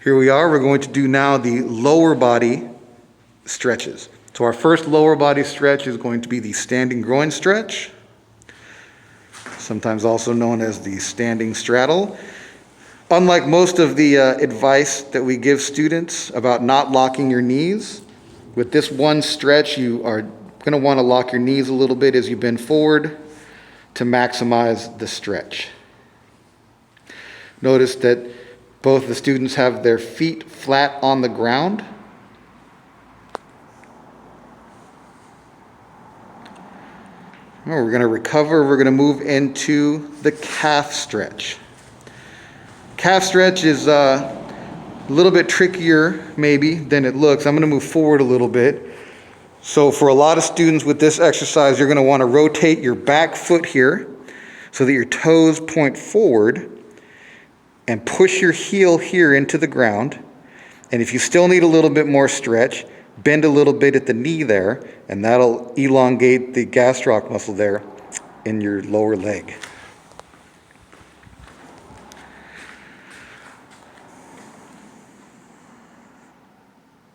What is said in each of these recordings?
Here we are. We're going to do now the lower body stretches. So our first lower body stretch is going to be the standing groin stretch, sometimes also known as the standing straddle. Unlike most of the advice that we give students about not locking your knees, with this one stretch, you are going to want to lock your knees a little bit as you bend forward to maximize the stretch. Notice that both the students have their feet flat on the ground. We're going to recover. We're going to move into the calf stretch. Calf stretch is a little bit trickier maybe than it looks. I'm going to move forward a little bit. So for a lot of students with this exercise, you're going to want to rotate your back foot here so that your toes point forward and push your heel here into the ground. And if you still need a little bit more stretch, bend a little bit at the knee there, and that'll elongate the gastroc muscle there in your lower leg.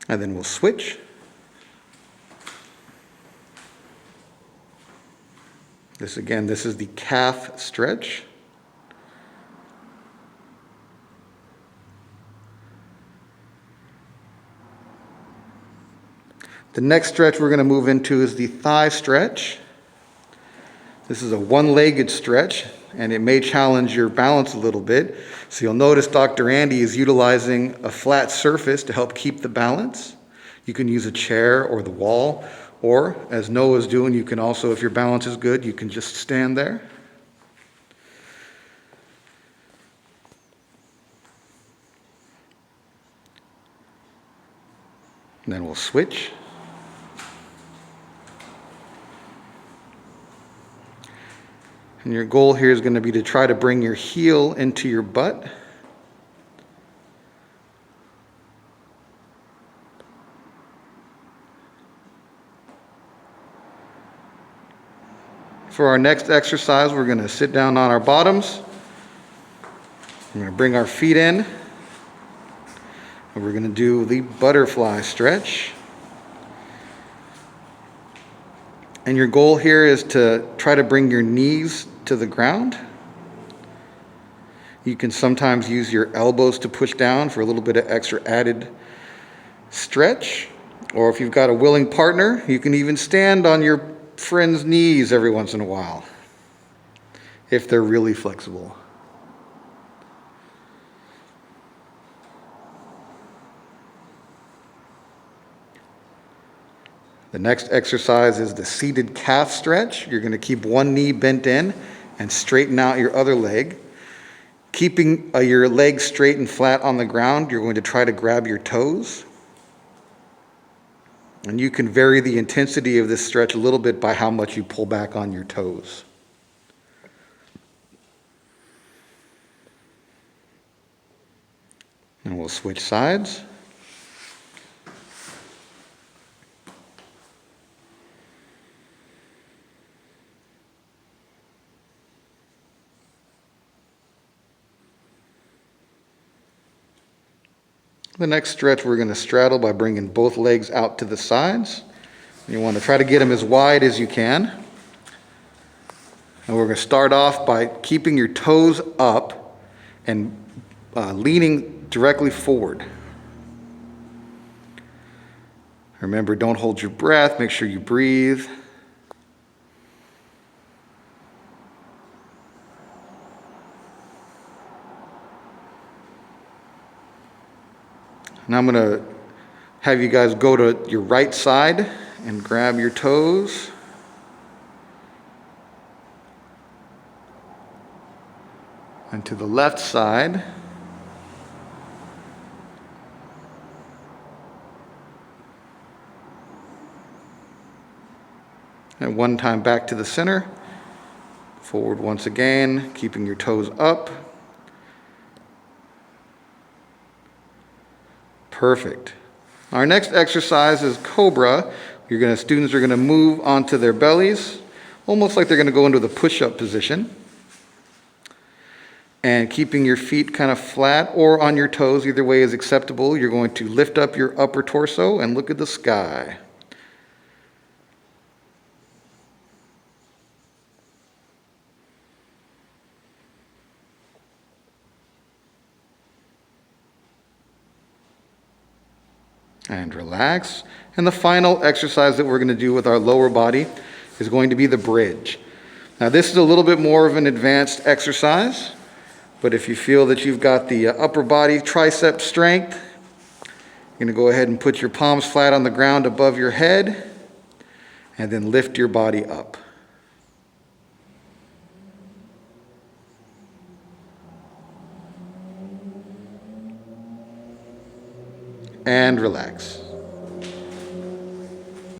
And then we'll switch. This is the calf stretch. The next stretch we're going to move into is the thigh stretch. This is a one-legged stretch, and it may challenge your balance a little bit. So you'll notice Dr. Andy is utilizing a flat surface to help keep the balance. You can use a chair or the wall, or as Noah's doing, you can also, if your balance is good, you can just stand there. And then we'll switch. And your goal here is going to be to try to bring your heel into your butt. For our next exercise, we're going to sit down on our bottoms. We're going to bring our feet in. And we're going to do the butterfly stretch. And your goal here is to try to bring your knees to the ground. You can sometimes use your elbows to push down for a little bit of extra added stretch. Or if you've got a willing partner, you can even stand on your friend's knees every once in a while, if they're really flexible. The next exercise is the seated calf stretch. You're going to keep one knee bent in and straighten out your other leg. Keeping your leg straight and flat on the ground, you're going to try to grab your toes. And you can vary the intensity of this stretch a little bit by how much you pull back on your toes. And we'll switch sides. The next stretch, we're going to straddle by bringing both legs out to the sides. You want to try to get them as wide as you can. And we're going to start off by keeping your toes up and leaning directly forward. Remember, don't hold your breath. Make sure you breathe. Now I'm going to have you guys go to your right side and grab your toes. And to the left side. And one time back to the center. Forward once again, keeping your toes up. Perfect. Our next exercise is Cobra. Students are going to move onto their bellies, almost like they're going to go into the push-up position. And keeping your feet kind of flat or on your toes, either way is acceptable. You're going to lift up your upper torso and look at the sky. And relax. And the final exercise that we're going to do with our lower body is going to be the bridge. Now this is a little bit more of an advanced exercise, but if you feel that you've got the upper body tricep strength, you're going to go ahead and put your palms flat on the ground above your head and then lift your body up. And relax.